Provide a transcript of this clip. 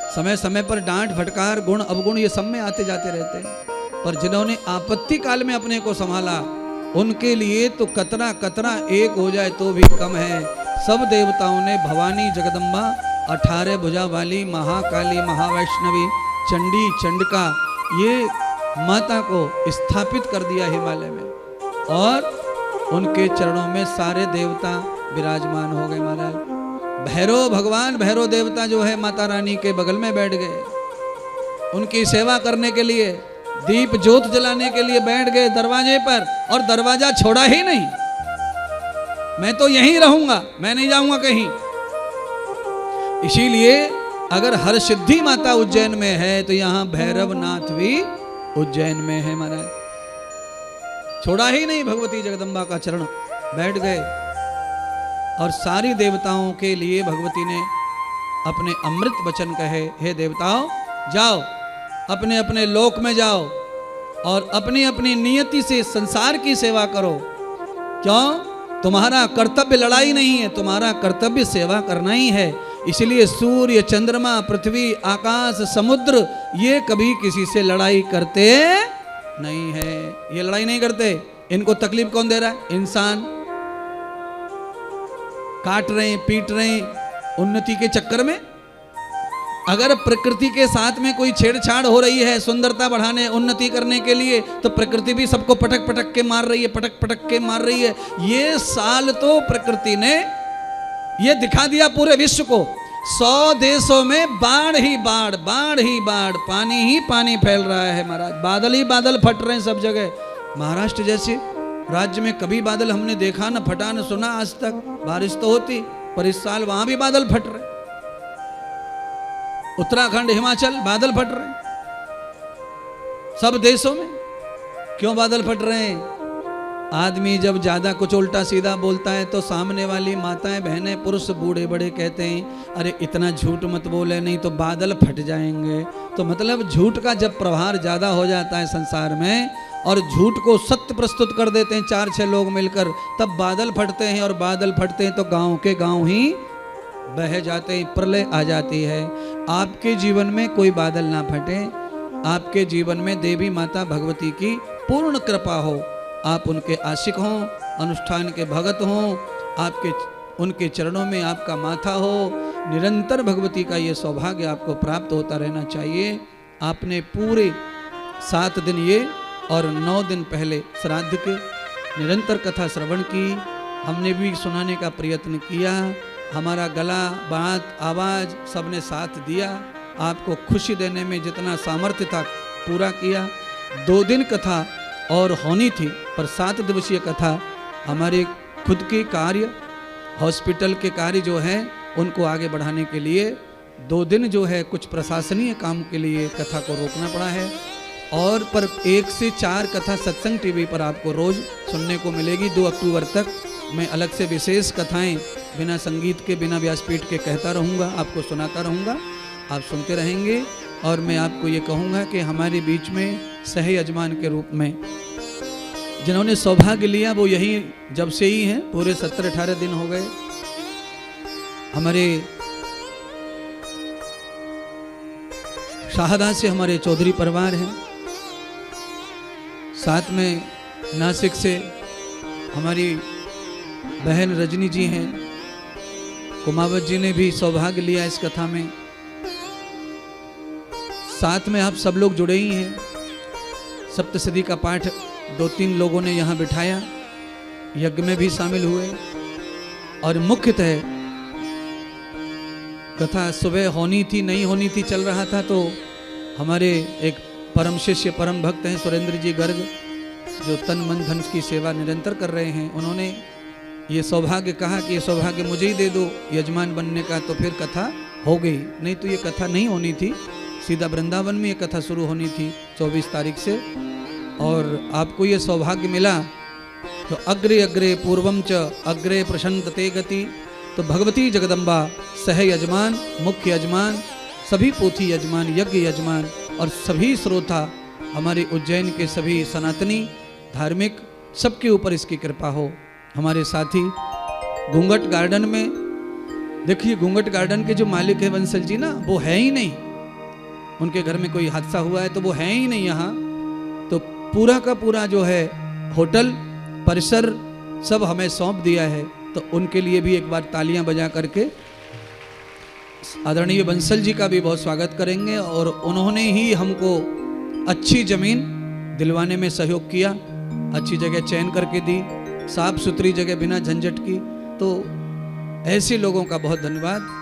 समय समय पर डांट फटकार गुण अवगुण ये सब में आते जाते रहते हैं, पर जिन्होंने आपत्ति काल में अपने को संभाला उनके लिए तो कतरा कतरा एक हो जाए तो भी कम है। सब देवताओं ने भवानी जगदम्बा 18 भुजा वाली महाकाली महावैष्णवी चंडी चंडिका ये माता को स्थापित कर दिया हिमालय में, और उनके चरणों में सारे देवता विराजमान हो गए महाराज। भैरव भगवान भैरव देवता जो है माता रानी के बगल में बैठ गए, उनकी सेवा करने के लिए दीप ज्योत जलाने के लिए बैठ गए दरवाजे पर, और दरवाजा छोड़ा ही नहीं। मैं तो यहीं रहूंगा, मैं नहीं जाऊंगा कहीं। इसीलिए अगर हर सिद्धि माता उज्जैन में है तो यहां भैरवनाथ भी उज्जैन में है महाराज। छोड़ा ही नहीं भगवती जगदम्बा का चरण, बैठ गए। और सारी देवताओं के लिए भगवती ने अपने अमृत वचन कहे, हे देवताओं जाओ अपने अपने लोक में जाओ और अपनी अपनी नियति से संसार की सेवा करो। क्यों? तुम्हारा कर्तव्य लड़ाई नहीं है, तुम्हारा कर्तव्य सेवा करना ही है। इसलिए सूर्य चंद्रमा पृथ्वी आकाश समुद्र ये कभी किसी से लड़ाई करते नहीं है, ये लड़ाई नहीं करते। इनको तकलीफ कौन दे रहा है? इंसान काट रहे हैं, पीट रहे हैं उन्नति के चक्कर में। अगर प्रकृति के साथ में कोई छेड़छाड़ हो रही है सुंदरता बढ़ाने उन्नति करने के लिए, तो प्रकृति भी सबको पटक पटक के मार रही है, पटक पटक के मार रही है। ये साल तो प्रकृति ने ये दिखा दिया पूरे विश्व को, 100 देशों में बाढ़ ही बाढ़, बाढ़ ही बाढ़, पानी ही पानी फैल रहा है महाराज। बादल ही बादल फट रहे हैं सब जगह। महाराष्ट्र जैसे राज्य में कभी बादल हमने देखा न फटा न सुना आज तक। बारिश तो होती, पर इस साल वहां भी बादल फट रहे। उत्तराखंड हिमाचल बादल फट रहे सब देशों में। क्यों बादल फट रहे हैं? आदमी जब ज्यादा कुछ उल्टा सीधा बोलता है तो सामने वाली माताएं बहनें पुरुष बूढ़े बड़े कहते हैं अरे इतना झूठ मत बोले नहीं तो बादल फट जाएंगे। तो मतलब झूठ का जब प्रभार ज्यादा हो जाता है संसार में और झूठ को सत्य प्रस्तुत कर देते हैं 4-6 लोग मिलकर, तब बादल फटते हैं। और बादल फटते हैं तो गांव के गांव ही बह जाते हैं, प्रलय आ जाती है। आपके जीवन में कोई बादल ना फटे, आपके जीवन में देवी माता भगवती की पूर्ण कृपा हो, आप उनके आशिक हों, अनुष्ठान के भगत हों, आपके उनके चरणों में आपका माथा हो, निरंतर भगवती का ये सौभाग्य आपको प्राप्त होता रहना चाहिए। आपने पूरे 7 दिन ये और 9 दिन पहले श्राद्ध के निरंतर कथा श्रवण की, हमने भी सुनाने का प्रयत्न किया। हमारा गला बात आवाज़ सबने साथ दिया, आपको खुशी देने में जितना सामर्थ्य था पूरा किया। 2 दिन कथा और होनी थी, पर 7 दिवसीय कथा हमारे खुद के कार्य हॉस्पिटल के कार्य जो हैं उनको आगे बढ़ाने के लिए 2 दिन जो है कुछ प्रशासनीय काम के लिए कथा को रोकना पड़ा है। और पर 1 से 4 कथा सत्संग टीवी पर आपको रोज सुनने को मिलेगी। 2 अक्टूबर तक मैं अलग से विशेष कथाएं बिना संगीत के बिना व्यासपीठ के कहता रहूँगा, आपको सुनाता रहूँगा, आप सुनते रहेंगे। और मैं आपको ये कहूँगा कि हमारे बीच में सह यजमान के रूप में जिन्होंने सौभाग्य लिया वो यही जब से ही हैं, पूरे 17-18 दिन हो गए। हमारे शाहदा से हमारे चौधरी परिवार हैं, साथ में नासिक से हमारी बहन रजनी जी हैं, कुमावत जी ने भी सौभाग्य लिया इस कथा में। साथ में आप सब लोग जुड़े ही हैं। सप्तशती का पाठ 2-3 लोगों ने यहाँ बिठाया, यज्ञ में भी शामिल हुए। और मुख्यतः कथा सुबह होनी थी नहीं होनी थी चल रहा था, तो हमारे एक परम शिष्य परम भक्त हैं सुरेंद्र जी गर्ग, जो तन मन धन की सेवा निरंतर कर रहे हैं, उन्होंने ये सौभाग्य कहा कि ये सौभाग्य मुझे ही दे दो यजमान बनने का। तो फिर कथा हो गई, नहीं तो ये कथा नहीं होनी थी, सीधा वृंदावन में ये कथा शुरू होनी थी 24 तारीख से। और आपको ये सौभाग्य मिला तो अग्रे अग्रे पूर्वम च अग्रे प्रशंतते गति। तो भगवती जगदम्बा सह यजमान, मुख्य यजमान, सभी पोथी यजमान, यज्ञ यजमान और सभी श्रोता हमारे उज्जैन के सभी सनातनी धार्मिक सबके ऊपर इसकी कृपा हो। हमारे साथी घूंघट गार्डन में देखिए, घूंघट गार्डन के जो मालिक है बंसल जी ना, वो है ही नहीं, उनके घर में कोई हादसा हुआ है तो वो है ही नहीं यहाँ, तो पूरा का पूरा जो है होटल परिसर सब हमें सौंप दिया है। तो उनके लिए भी एक बार तालियां बजा करके आदरणीय बंसल जी का भी बहुत स्वागत करेंगे। और उन्होंने ही हमको अच्छी ज़मीन दिलवाने में सहयोग किया, अच्छी जगह चयन करके दी, साफ सुथरी जगह बिना झंझट की। तो ऐसे लोगों का बहुत धन्यवाद।